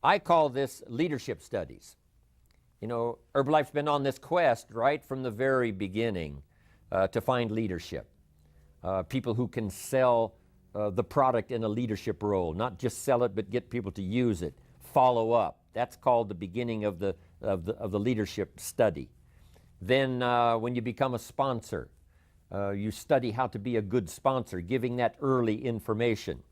I call this leadership studies. You know, Herbalife's been on this quest right from the very beginning to find leadership. People who can sell the product in a leadership role, not just sell it, but get people to use it, follow up. That's called the beginning of the leadership study. Then when you become a sponsor, you study how to be a good sponsor, giving that early information,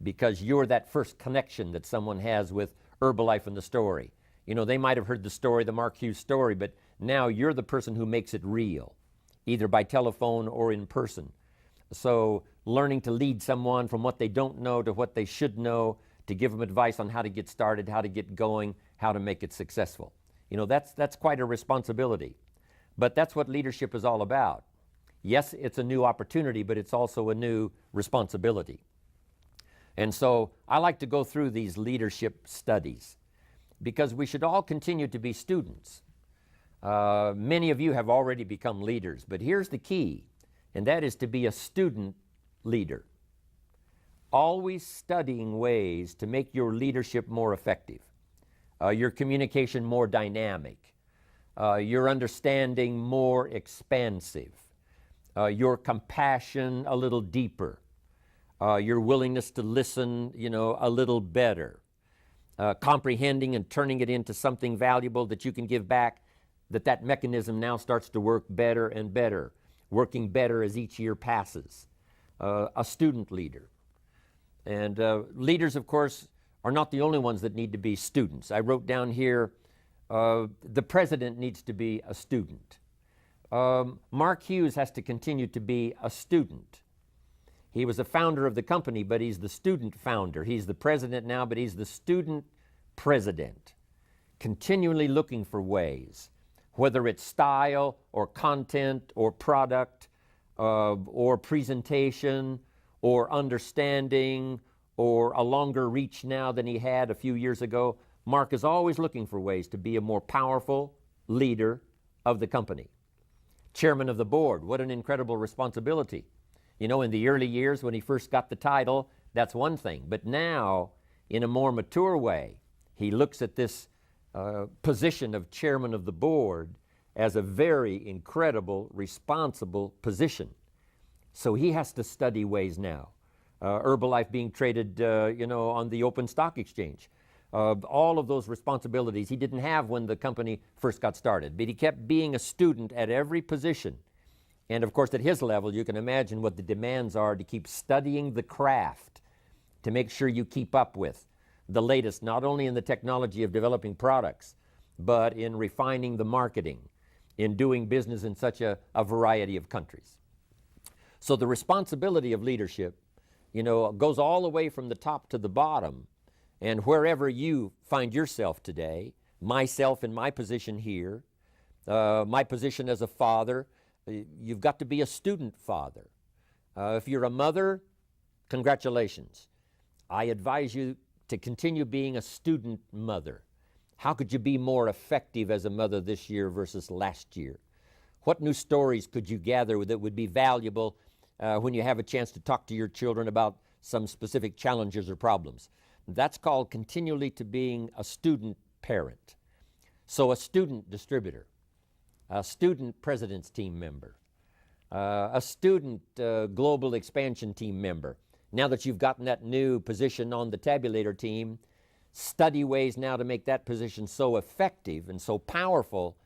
because you're that first connection that someone has with Herbalife and the story. You know, they might have heard the story, the Mark Hughes story, but now you're the person who makes it real, either by telephone or in person. So learning to lead someone from what they don't know to what they should know, to give them advice on how to get started, how to get going, how to make it successful. You know, that's quite a responsibility. But that's what leadership is all about. Yes, it's a new opportunity, but it's also a new responsibility. And so I like to go through these leadership studies because we should all continue to be students. Many of you have already become leaders, but here's the key, and that is to be a student leader. Always studying ways to make your leadership more effective, your communication more dynamic, your understanding more expansive, your compassion a little deeper, your willingness to listen, you know, a little better, comprehending and turning it into something valuable that you can give back, that mechanism now starts to work better and better, working better as each year passes. A student leader. And leaders, of course, are not the only ones that need to be students. I wrote down here, the president needs to be a student. Mark Hughes has to continue to be a student. He was a founder of the company, but he's the student founder. He's the president now, but he's the student president. Continually looking for ways, whether it's style or content or product or presentation or understanding or a longer reach now than he had a few years ago. Mark is always looking for ways to be a more powerful leader of the company. Chairman of the board, what an incredible responsibility. You know, in the early years when he first got the title, that's one thing. But now, in a more mature way, he looks at this position of chairman of the board as a very incredible, responsible position. So he has to study ways now. Herbalife being traded, you know, on the open stock exchange. All of those responsibilities he didn't have when the company first got started, but he kept being a student at every position. And of course, at his level, you can imagine what the demands are to keep studying the craft, to make sure you keep up with the latest, not only in the technology of developing products, but in refining the marketing, in doing business in such a variety of countries. So the responsibility of leadership, you know, goes all the way from the top to the bottom. And wherever you find yourself today, myself in my position here, my position as a father, you've got to be a student father. If you're a mother, congratulations. I advise you to continue being a student mother. How could you be more effective as a mother this year versus last year? What new stories could you gather that would be valuable when you have a chance to talk to your children about some specific challenges or problems? That's called continually to being a student parent. So a student distributor, a student president's team member, a student global expansion team member. Now that you've gotten that new position on the tabulator team, study ways now to make that position so effective and so powerful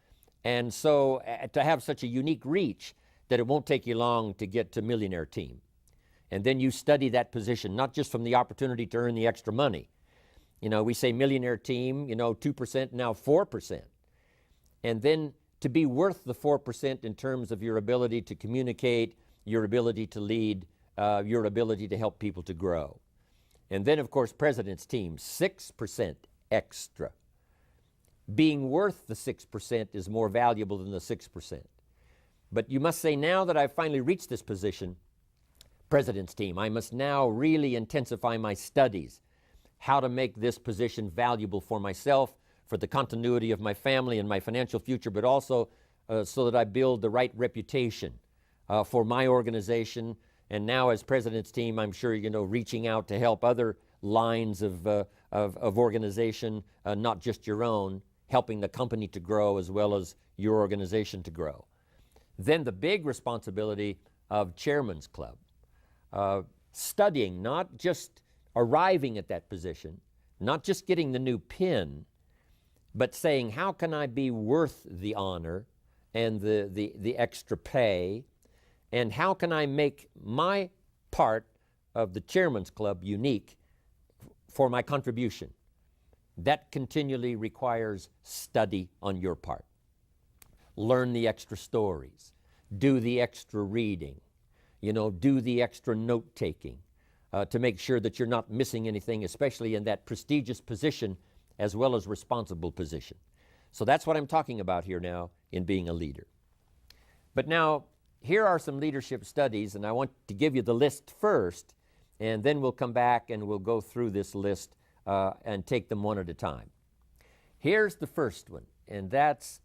and so to have such a unique reach that it won't take you long to get to millionaire team. And then you study that position, not just from the opportunity to earn the extra money. You know, we say millionaire team, you know, 2%, now 4%. And then to be worth the 4% in terms of your ability to communicate, your ability to lead, your ability to help people to grow. And then, of course, president's team, 6% extra. Being worth the 6% is more valuable than the 6%. But you must say, now that I've finally reached this position, president's team, I must now really intensify my studies, how to make this position valuable for myself, for the continuity of my family and my financial future, but also so that I build the right reputation for my organization. And now as president's team, I'm sure, you know, reaching out to help other lines of organization, not just your own, helping the company to grow as well as your organization to grow. Then the big responsibility of Chairman's Club, studying, not just arriving at that position, not just getting the new pin, but saying, how can I be worth the honor and the extra pay, and how can I make my part of the Chairman's Club unique for my contribution? That continually requires study on your part. Learn the extra stories, do the extra reading, do the extra note-taking to make sure that you're not missing anything, especially in that prestigious position as well as responsible position. So that's what I'm talking about here now in being a leader. But now, here are some leadership studies, and I want to give you the list first, and then we'll come back and we'll go through this list and take them one at a time. Here's the first one, and that's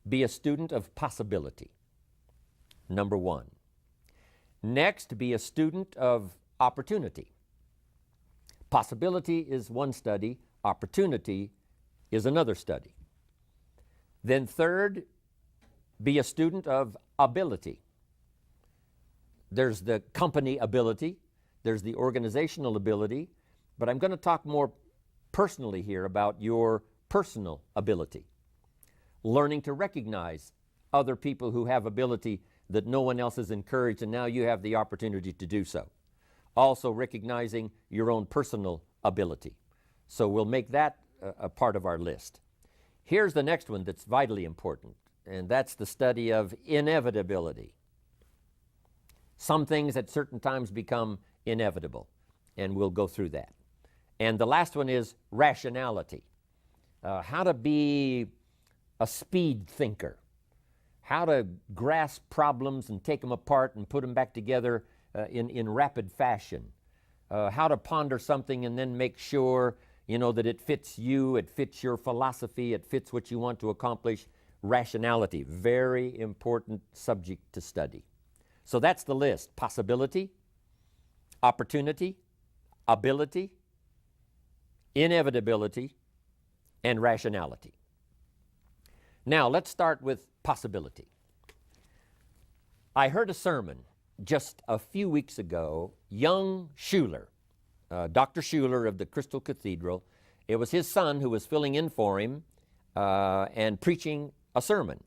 be a student of possibility. Number one. Next, be a student of opportunity. Possibility is one study, opportunity is another study. Then third, be a student of ability. There's the company ability, there's the organizational ability, but I'm going to talk more personally here about your personal ability. Learning to recognize other people who have ability that no one else has encouraged, and now you have the opportunity to do so. Also recognizing your own personal ability. So we'll make that a part of our list. Here's the next one that's vitally important, and that's the study of inevitability. Some things at certain times become inevitable, and we'll go through that. And the last one is rationality. How to be a speed thinker. How to grasp problems and take them apart and put them back together in rapid fashion. How to ponder something and then make sure, that it fits you, it fits your philosophy, it fits what you want to accomplish. Rationality, very important subject to study. So that's the list: possibility, opportunity, ability, inevitability, and rationality. Now, let's start with possibility. I heard a sermon just a few weeks ago. Young Schuler, Dr. Schuler of the Crystal Cathedral, it was his son who was filling in for him and preaching a sermon.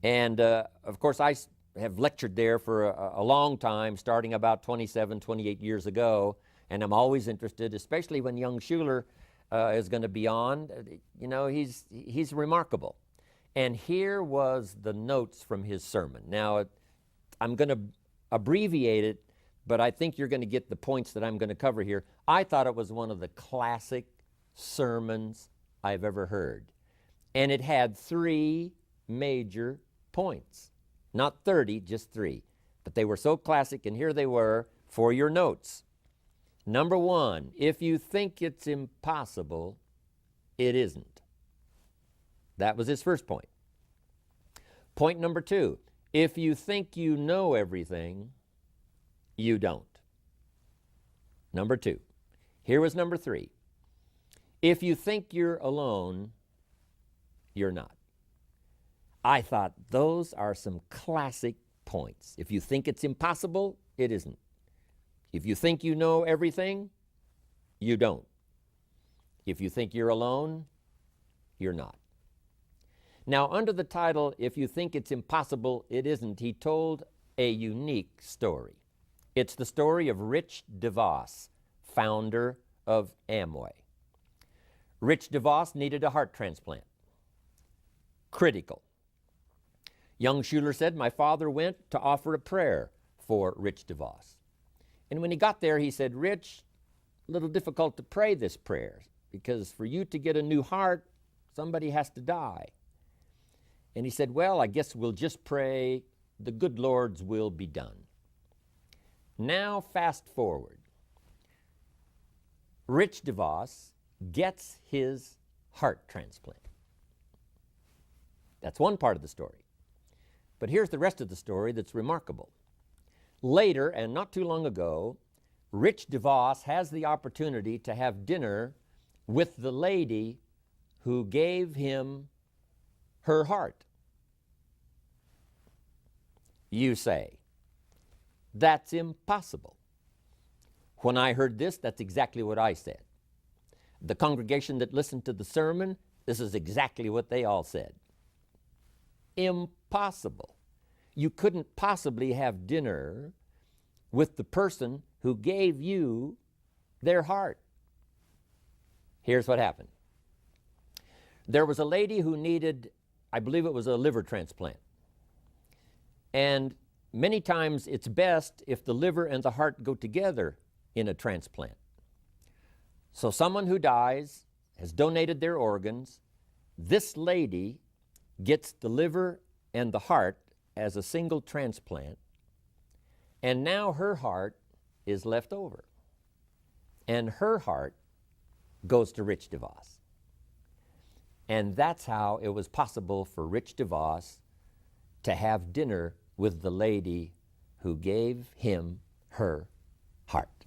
And of course, I have lectured there for a long time, starting about 27, 28 years ago, and I'm always interested, especially when young Schuler is going to be on. He's remarkable. And here was the notes from his sermon. Now, I'm going to abbreviate it, but I think you're going to get the points that I'm going to cover here. I thought it was one of the classic sermons I've ever heard. And it had 3 major points. Not 30, just 3. But they were so classic, and here they were for your notes. Number 1, if you think it's impossible, it isn't. That was his first point. Point number 2, if you think you know everything, you don't. Number 2. Here was number 3. If you think you're alone, you're not. I thought those are some classic points. If you think it's impossible, it isn't. If you think you know everything, you don't. If you think you're alone, you're not. Now, under the title, If You Think It's Impossible, It Isn't, he told a unique story. It's the story of Rich DeVos, founder of Amway. Rich DeVos needed a heart transplant. Critical. Young Schuler said, my father went to offer a prayer for Rich DeVos. And when he got there, he said, Rich, a little difficult to pray this prayer because for you to get a new heart, somebody has to die. And he said, well, I guess we'll just pray the good Lord's will be done. Now fast forward. Rich DeVos gets his heart transplant. That's one part of the story. But here's the rest of the story that's remarkable. Later, and not too long ago, Rich DeVos has the opportunity to have dinner with the lady who gave him her heart. You say, that's impossible. When I heard this, that's exactly what I said. The congregation that listened to the sermon, this is exactly what they all said. Impossible. You couldn't possibly have dinner with the person who gave you their heart. Here's what happened. There was a lady who needed, I believe it was a liver transplant. And many times it's best if the liver and the heart go together in a transplant. So someone who dies has donated their organs. This lady gets the liver and the heart as a single transplant, and now her heart is left over. And her heart goes to Rich DeVos. And that's how it was possible for Rich DeVos to have dinner with the lady who gave him her heart.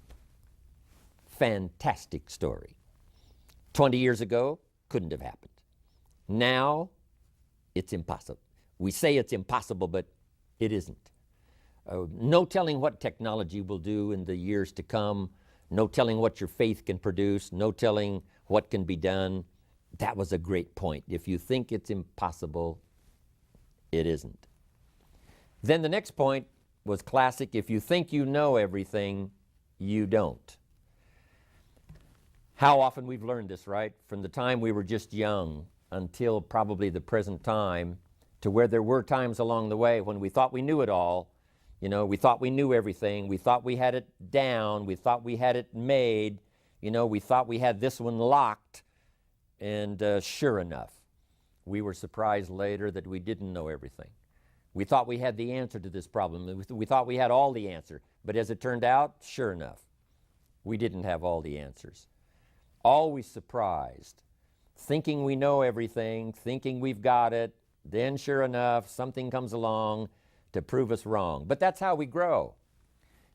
Fantastic story. 20 years ago, couldn't have happened. Now, it's impossible. We say it's impossible, but it isn't. No telling what technology will do in the years to come. No telling what your faith can produce. No telling what can be done. That was a great point. If you think it's impossible, it isn't. Then the next point was classic. If you think you know everything, you don't. How often we've learned this, right? From the time we were just young until probably the present time, to where there were times along the way when we thought we knew it all. You know, we thought we knew everything. We thought we had it down. We thought we had it made. You know, we thought we had this one locked. And sure enough, we were surprised later that we didn't know everything. We thought we had the answer to this problem. We thought we had all the answer. But as it turned out, sure enough, we didn't have all the answers. Always surprised, thinking we know everything, thinking we've got it. Then sure enough, something comes along to prove us wrong. But that's how we grow.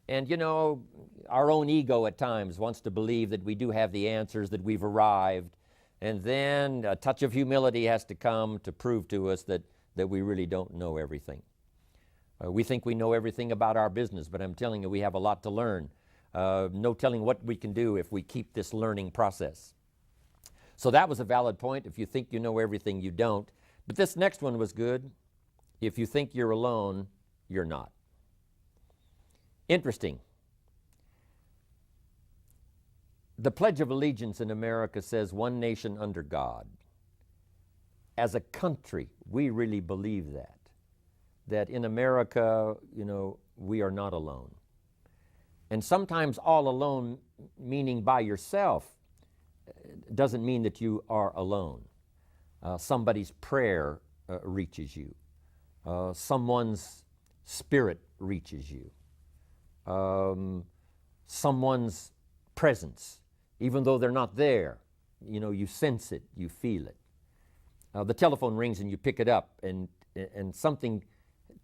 And you know, our own ego at times wants to believe that we do have the answers, that we've arrived. And then a touch of humility has to come to prove to us that we really don't know everything. We think we know everything about our business, but I'm telling you, we have a lot to learn. No telling what we can do if we keep this learning process. So that was a valid point. If you think you know everything, you don't. But this next one was good. If you think you're alone, you're not. Interesting. The Pledge of Allegiance in America says one nation under God. As a country, we really believe that. That in America, you know, we are not alone. And sometimes all alone, meaning by yourself, doesn't mean that you are alone. Somebody's prayer reaches you. Someone's spirit reaches you. Someone's presence, even though they're not there, you know, you sense it, you feel it. The telephone rings and you pick it up, and something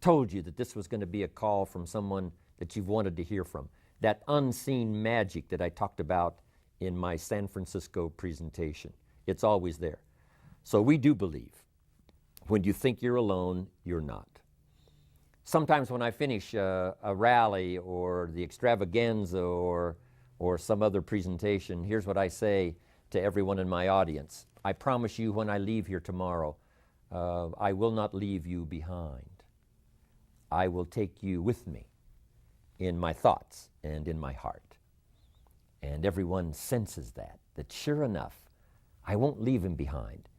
told you that this was going to be a call from someone that you've wanted to hear from. That unseen magic that I talked about in my San Francisco presentation. It's always there. So we do believe when you think you're alone, you're not. Sometimes when I finish a rally or the extravaganza or some other presentation, here's what I say to everyone in my audience. I promise you when I leave here tomorrow, I will not leave you behind. I will take you with me in my thoughts and in my heart. And everyone senses that sure enough, I won't leave him behind.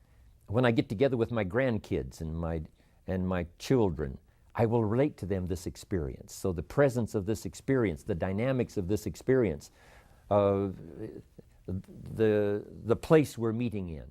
When I get together with my grandkids and my children, I will relate to them this experience. So the presence of this experience, the dynamics of this experience, the place we're meeting in,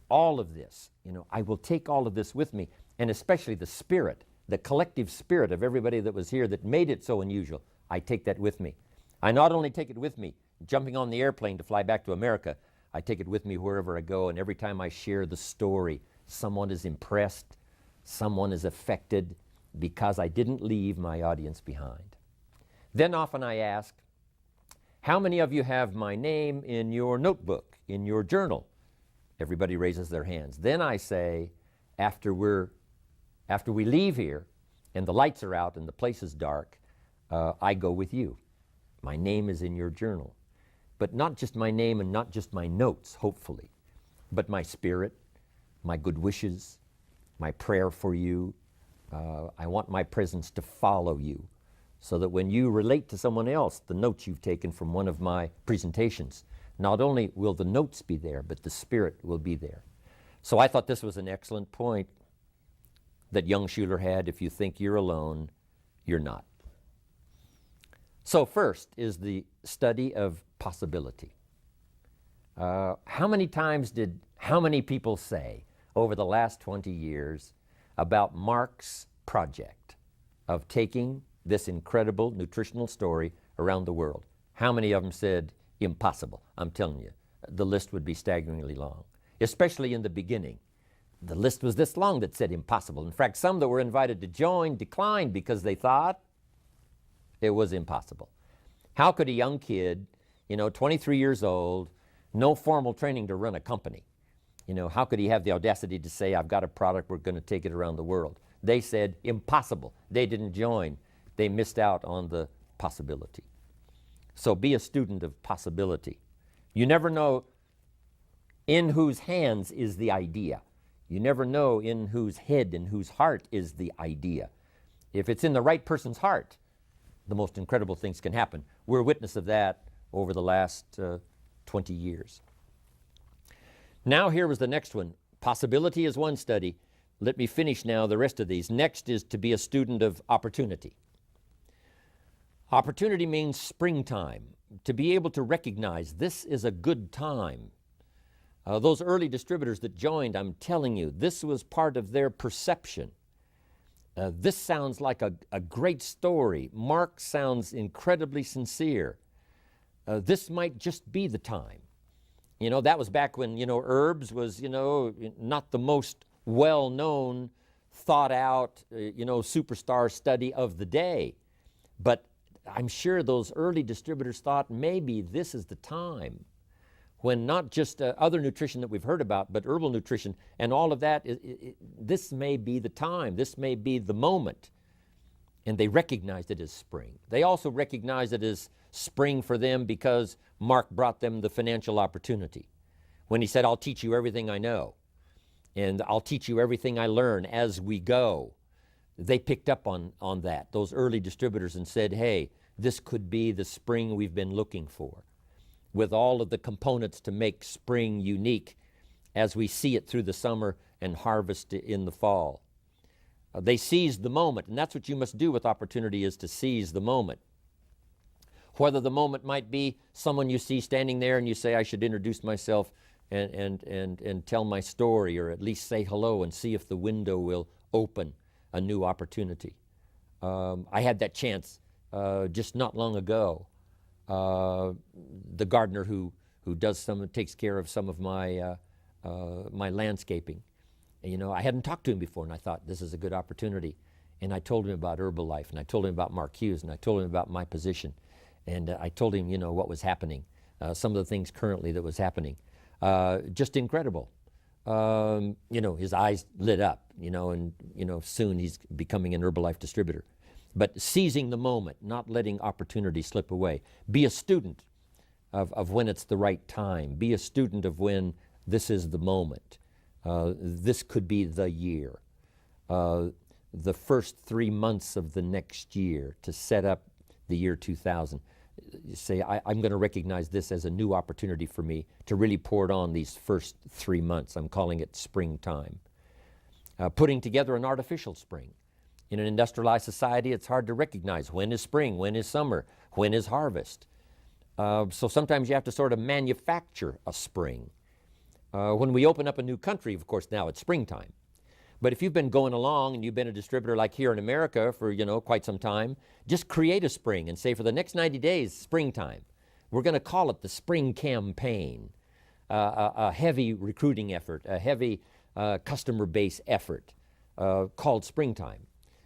all of this, you know, I will take all of this with me, and especially the spirit, the collective spirit of everybody that was here that made it so unusual. I take that with me. I not only take it with me, jumping on the airplane to fly back to America, I take it with me wherever I go, and every time I share the story, someone is impressed, someone is affected, because I didn't leave my audience behind. Then often I ask, How many of you have my name in your notebook, in your journal? Everybody raises their hands. Then I say, after we leave here and the lights are out and the place is dark, I go with you. My name is in your journal. But not just my name and not just my notes, hopefully, but my spirit, my good wishes, my prayer for you. I want my presence to follow you so that when you relate to someone else the notes you've taken from one of my presentations, not only will the notes be there, but the spirit will be there. So I thought this was an excellent point that young Schuler had. If you think you're alone, you're not. So first is the study of possibility. How many times did how many people say over the last 20 years about Mark's project of taking this incredible nutritional story around the world? How many of them said, impossible? I'm telling you, the list would be staggeringly long, especially in the beginning. The list was this long that said impossible. In fact, some that were invited to join declined because they thought it was impossible. How could a young kid, 23 years old, no formal training to run a company, how could he have the audacity to say, I've got a product, we're going to take it around the world? They said impossible. They didn't join. They missed out on the possibility. So be a student of possibility. You never know in whose hands is the idea. You never know in whose head and whose heart is the idea. If it's in the right person's heart, the most incredible things can happen. We're a witness of that over the last 20 years. Now here was the next one. Possibility is one study. Let me finish now the rest of these. Next is to be a student of opportunity. Opportunity means springtime, to be able to recognize this is a good time. Those early distributors that joined, I'm telling you, this was part of their perception. This sounds like a great story. Mark sounds incredibly sincere. This might just be the time. That was back when, herbs was, not the most well-known, thought-out, superstar study of the day. But I'm sure those early distributors thought maybe this is the time when not just other nutrition that we've heard about, but herbal nutrition and all of that, this may be the time, this may be the moment. And they recognized it as spring. They also recognized it as spring for them because Mark brought them the financial opportunity. When he said, I'll teach you everything I know, and I'll teach you everything I learn as we go. They picked up on that, those early distributors, and said, hey, this could be the spring we've been looking for, with all of the components to make spring unique as we see it through the summer and harvest in the fall. They seized the moment, and that's what you must do with opportunity, is to seize the moment. Whether the moment might be someone you see standing there and you say, I should introduce myself and tell my story, or at least say hello and see if the window will open a new opportunity. I had that chance just not long ago. The gardener who takes care of some of my my landscaping. I hadn't talked to him before, and I thought this is a good opportunity. And I told him about Herbalife, and I told him about Mark Hughes, and I told him about my position, and I told him, what was happening, some of the things currently that was happening. Just incredible. His eyes lit up, and soon he's becoming an Herbalife distributor. But seizing the moment, not letting opportunity slip away. Be a student of when it's the right time. Be a student of when this is the moment. This could be the year. The first 3 months of the next year to set up the year 2000. Say, I'm going to recognize this as a new opportunity for me to really pour it on these first 3 months. I'm calling it springtime. Putting together an artificial spring. In an industrialized society, it's hard to recognize when is spring, when is summer, when is harvest. So sometimes you have to sort of manufacture a spring. When we open up a new country, of course, now it's springtime. But if you've been going along and you've been a distributor like here in America for, quite some time, just create a spring and say for the next 90 days, springtime. We're going to call it the spring campaign, a heavy recruiting effort, a heavy customer base effort called springtime.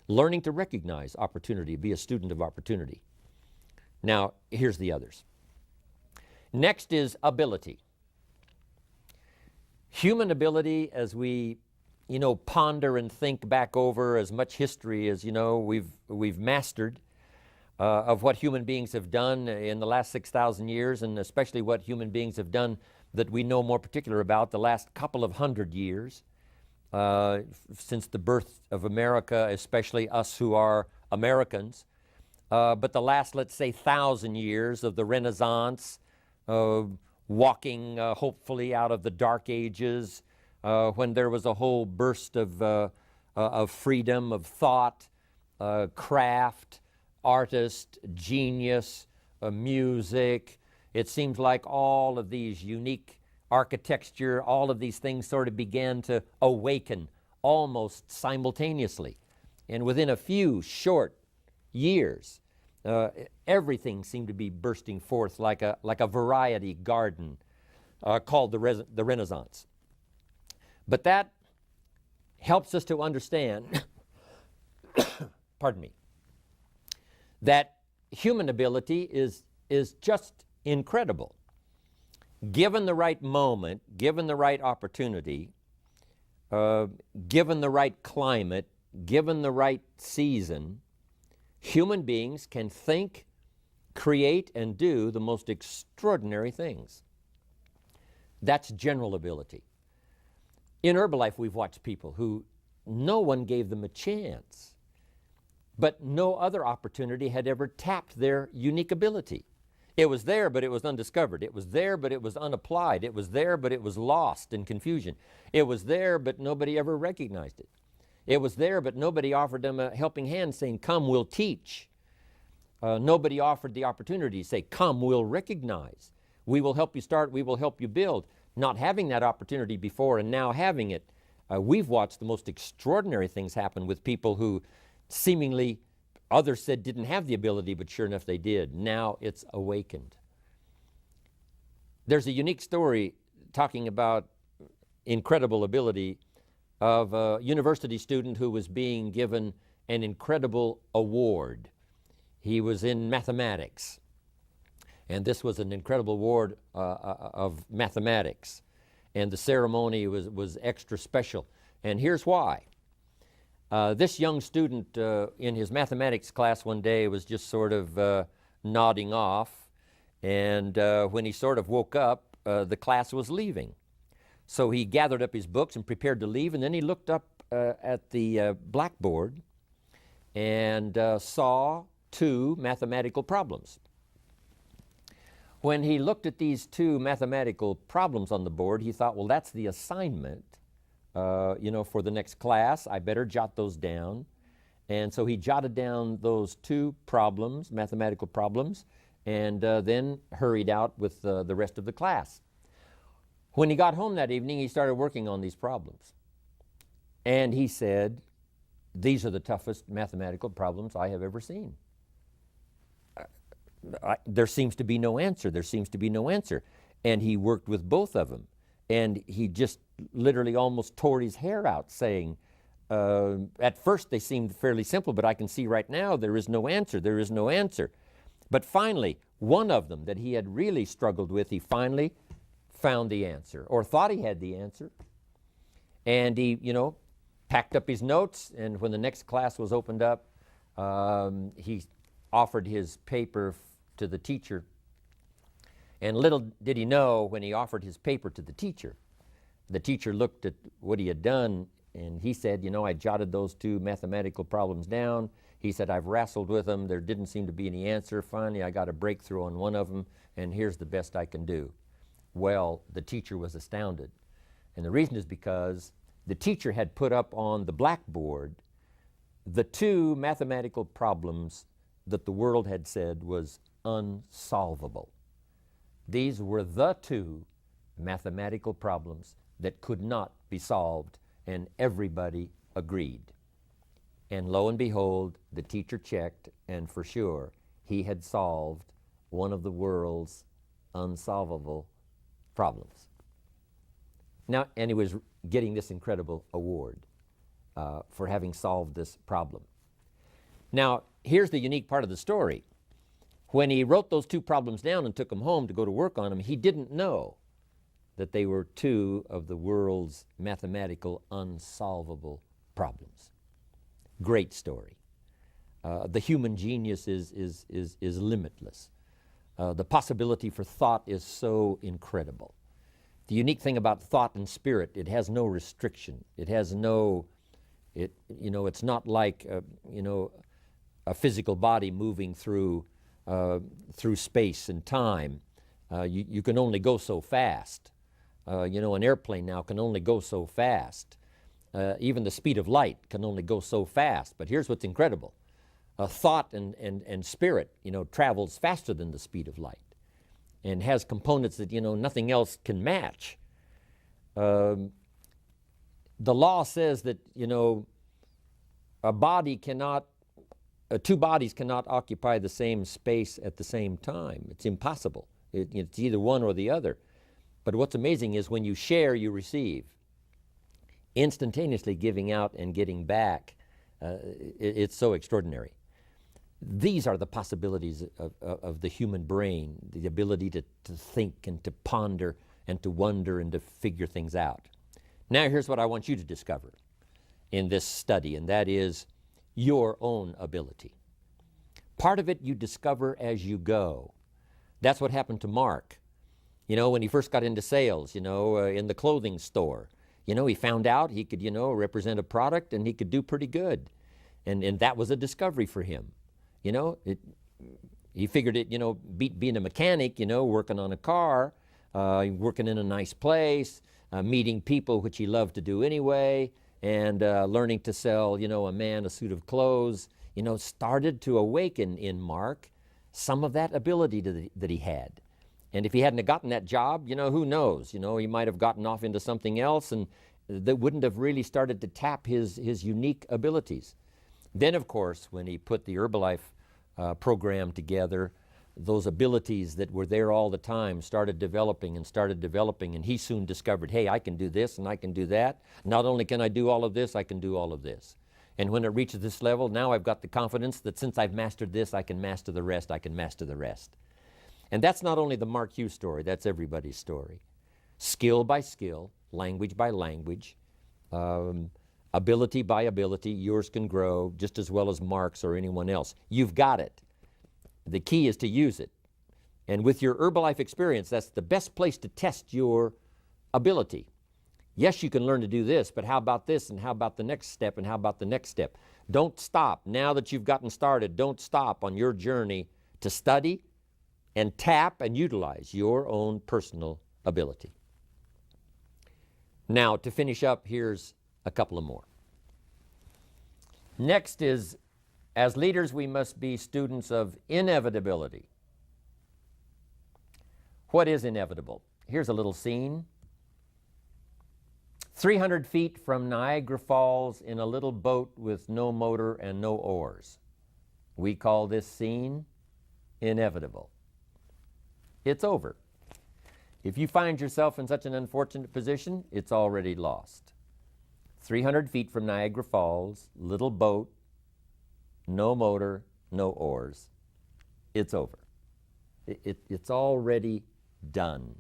Learning to recognize opportunity, be a student of opportunity. Now, here's the others. Next is ability. Human ability, as we, ponder and think back over as much history as, we've mastered of what human beings have done in the last 6,000 years, and especially what human beings have done that we know more particular about the last couple of hundred years, since the birth of America, especially us who are Americans. But the last, let's say, 1,000 years of the Renaissance, walking hopefully out of the Dark Ages, when there was a whole burst of freedom, of thought, craft, artist, genius, music. It seems like all of these unique architecture, all of these things sort of began to awaken almost simultaneously. And within a few short years, everything seemed to be bursting forth like a variety garden called the Renaissance. But that helps us to understand, pardon me, that human ability is just incredible. Given the right moment, given the right opportunity, given the right climate, given the right season, human beings can think, create, and do the most extraordinary things. That's general ability. In Herbalife, we've watched people who no one gave them a chance, but no other opportunity had ever tapped their unique ability. It was there, but it was undiscovered. It was there, but it was unapplied. It was there, but it was lost in confusion. It was there, but nobody ever recognized it. It was there, but nobody offered them a helping hand saying, come, we'll teach. Nobody offered the opportunity to say, come, we'll recognize. We will help you start, we will help you build. Not having that opportunity before and now having it, we've watched the most extraordinary things happen with people who seemingly others said didn't have the ability, but sure enough they did. Now it's awakened. There's a unique story talking about incredible ability of a university student who was being given an incredible award. He was in mathematics, and this was an incredible award of mathematics, and the ceremony was extra special. And here's why. This young student in his mathematics class one day was just sort of nodding off, and when he sort of woke up, the class was leaving. So he gathered up his books and prepared to leave, and then he looked up at the blackboard and saw two mathematical problems. When he looked at these two mathematical problems on the board, he thought, well, that's the assignment, for the next class. I better jot those down. And so he jotted down those two problems, mathematical problems, and then hurried out with the rest of the class. When he got home that evening, he started working on these problems. And he said, these are the toughest mathematical problems I have ever seen. There seems to be no answer. There seems to be no answer. And he worked with both of them. And he just literally almost tore his hair out saying, at first they seemed fairly simple, but I can see right now there is no answer. There is no answer. But finally, one of them that he had really struggled with, he finally found the answer, or thought he had the answer. And he, packed up his notes, and when the next class was opened up, he offered his paper to the teacher. And little did he know, when he offered his paper to the teacher looked at what he had done, and he said, I jotted those two mathematical problems down. He said, I've wrestled with them. There didn't seem to be any answer. Finally, I got a breakthrough on one of them, and here's the best I can do. Well, the teacher was astounded. And the reason is because the teacher had put up on the blackboard the two mathematical problems that the world had said was unsolvable. These were the two mathematical problems that could not be solved, and everybody agreed. And lo and behold, the teacher checked, and for sure, he had solved one of the world's unsolvable problems. Now, and he was getting this incredible award for having solved this problem. Now, here's the unique part of the story. When he wrote those two problems down and took them home to go to work on them, he didn't know that they were two of the world's mathematical unsolvable problems. Great story. The human genius is limitless. The possibility for thought is so incredible. The unique thing about thought and spirit, it has no restriction. It has no, it's not like, a physical body moving through space and time. You can only go so fast. An airplane now can only go so fast. Even the speed of light can only go so fast. But here's what's incredible. Thought and spirit, travels faster than the speed of light and has components that, nothing else can match. The law says that, two bodies cannot occupy the same space at the same time. It's impossible. It's either one or the other. But what's amazing is when you share, you receive. Instantaneously giving out and getting back, it's so extraordinary. These are the possibilities of the human brain, the ability to think and to ponder and to wonder and to figure things out. Now here's what I want you to discover in this study, and that is your own ability. Part of it you discover as you go. That's what happened to Mark. When he first got into sales, in the clothing store. He found out he could, represent a product and he could do pretty good. And that was a discovery for him. He figured it, beat being a mechanic, working on a car, working in a nice place, meeting people, which he loved to do anyway, and learning to sell, a man a suit of clothes, started to awaken in Mark some of that ability that he had. And if he hadn't gotten that job, who knows? He might have gotten off into something else and that wouldn't have really started to tap his unique abilities. Then, of course, when he put the Herbalife program together, those abilities that were there all the time started developing, and he soon discovered, hey, I can do this and I can do that. Not only can I do all of this, I can do all of this. And when it reaches this level, now I've got the confidence that since I've mastered this, I can master the rest, I can master the rest. And that's not only the Mark Hughes story, that's everybody's story. Skill by skill, language by language, ability by ability, yours can grow just as well as Mark's or anyone else. You've got it. The key is to use it. And with your Herbalife experience, that's the best place to test your ability. Yes, you can learn to do this, but how about this, and how about the next step, and how about the next step? Don't stop. Now that you've gotten started, don't stop on your journey to study and tap and utilize your own personal ability. Now, to finish up, here's a couple of more. Next is, as leaders, we must be students of inevitability. What is inevitable? Here's a little scene. 300 feet from Niagara Falls in a little boat with no motor and no oars. We call this scene inevitable. It's over. If you find yourself in such an unfortunate position, it's already lost. 300 feet from Niagara Falls, little boat, no motor, no oars. It's over. It's already done.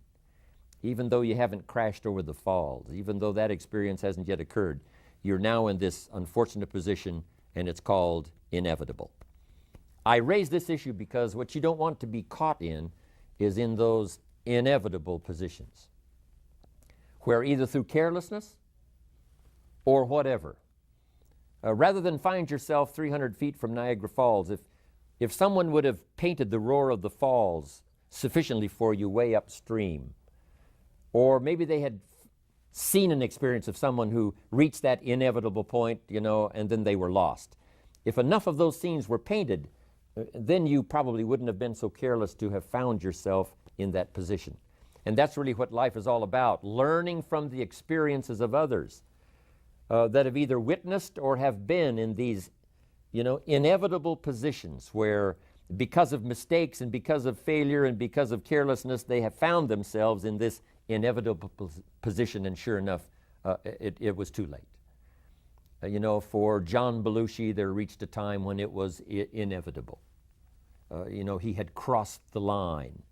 Even though you haven't crashed over the falls, even though that experience hasn't yet occurred, you're now in this unfortunate position, and it's called inevitable. I raise this issue because what you don't want to be caught in is in those inevitable positions, where either through carelessness or whatever, rather than find yourself 300 feet from Niagara Falls, if someone would have painted the roar of the falls sufficiently for you way upstream, or maybe they had seen an experience of someone who reached that inevitable point, and then they were lost. If enough of those scenes were painted, then you probably wouldn't have been so careless to have found yourself in that position. And that's really what life is all about, learning from the experiences of others that have either witnessed or have been in these, inevitable positions where because of mistakes and because of failure and because of carelessness, they have found themselves in this inevitable position, and sure enough, it was too late. For John Belushi, there reached a time when it was inevitable. he had crossed the line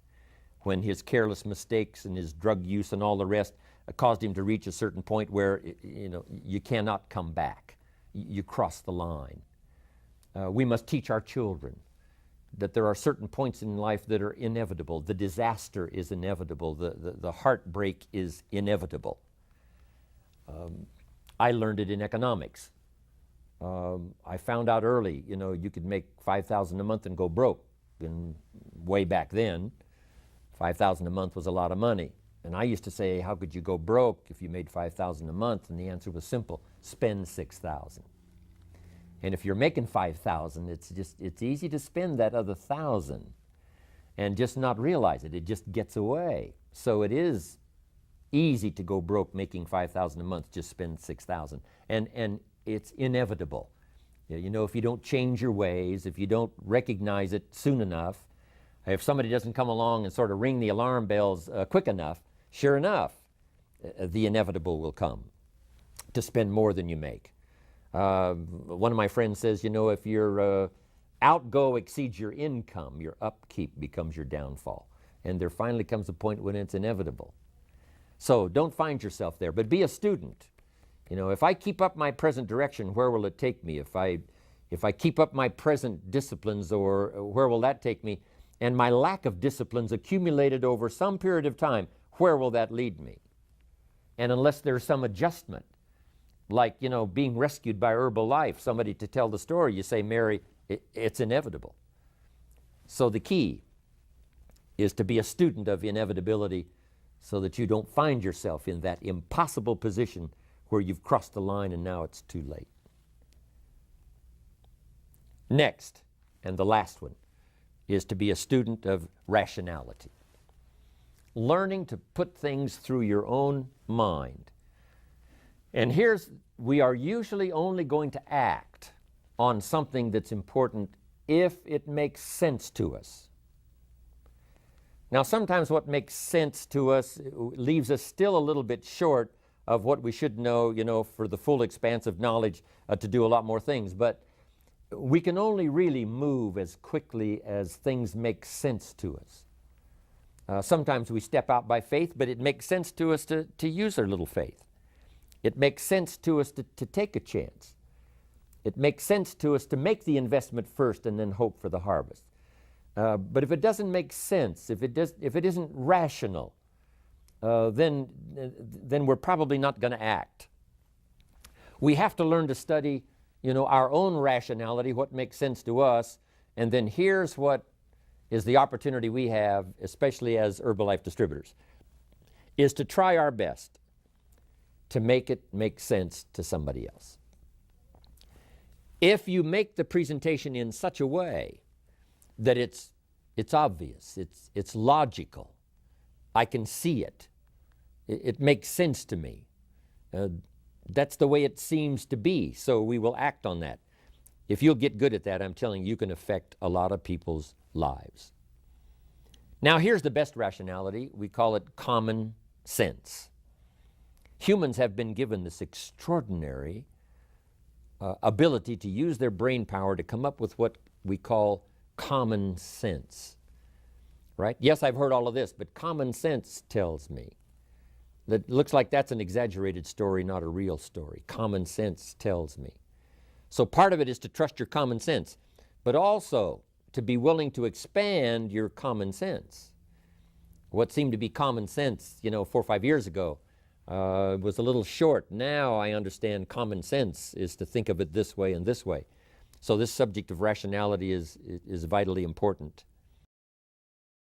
when his careless mistakes and his drug use and all the rest caused him to reach a certain point where, you cannot come back. You cross the line. We must teach our children that there are certain points in life that are inevitable. The disaster is inevitable. The heartbreak is inevitable. I learned it in economics. I found out early, you could make $5,000 a month and go broke. And way back then, $5,000 a month was a lot of money. And I used to say, how could you go broke if you made $5,000 a month? And the answer was simple: spend $6,000. And if you're making $5,000, it's easy to spend that other $1,000 and just not realize it. It just gets away. So it is easy to go broke making $5,000 a month, just spend $6,000. And it's inevitable. If you don't change your ways, if you don't recognize it soon enough, if somebody doesn't come along and sort of ring the alarm bells quick enough, sure enough, the inevitable will come, to spend more than you make. One of my friends says, if your outgo exceeds your income, your upkeep becomes your downfall. And there finally comes a point when it's inevitable. So don't find yourself there, but be a student. If I keep up my present direction, where will it take me? If I keep up my present disciplines, or where will that take me? And my lack of disciplines accumulated over some period of time, where will that lead me? And unless there's some adjustment, like, being rescued by Herbalife, somebody to tell the story, you say, Mary, it's inevitable. So the key is to be a student of inevitability so that you don't find yourself in that impossible position where you've crossed the line and now it's too late. Next, and the last one, is to be a student of rationality. Learning to put things through your own mind. And we are usually only going to act on something that's important if it makes sense to us. Now, sometimes what makes sense to us leaves us still a little bit short of what we should know, for the full expanse of knowledge to do a lot more things. But we can only really move as quickly as things make sense to us. Sometimes we step out by faith, but it makes sense to us to use our little faith. It makes sense to us to take a chance. It makes sense to us to make the investment first and then hope for the harvest. But if it doesn't make sense, if it isn't rational, then we're probably not going to act. We have to learn to study, our own rationality, what makes sense to us, and then here's what is the opportunity we have, especially as Herbalife distributors, is to try our best to make it make sense to somebody else. If you make the presentation in such a way that it's obvious, it's logical, I can see it, it makes sense to me, that's the way it seems to be, so we will act on that. If you'll get good at that, I'm telling you, you can affect a lot of people's lives. Now, here's the best rationality. We call it common sense. Humans have been given this extraordinary ability to use their brain power to come up with what we call common sense, right? Yes, I've heard all of this, but common sense tells me that looks like that's an exaggerated story, not a real story. Common sense tells me. So part of it is to trust your common sense, but also to be willing to expand your common sense. What seemed to be common sense, 4 or 5 years ago, was a little short. Now I understand common sense is to think of it this way and this way. So this subject of rationality is vitally important.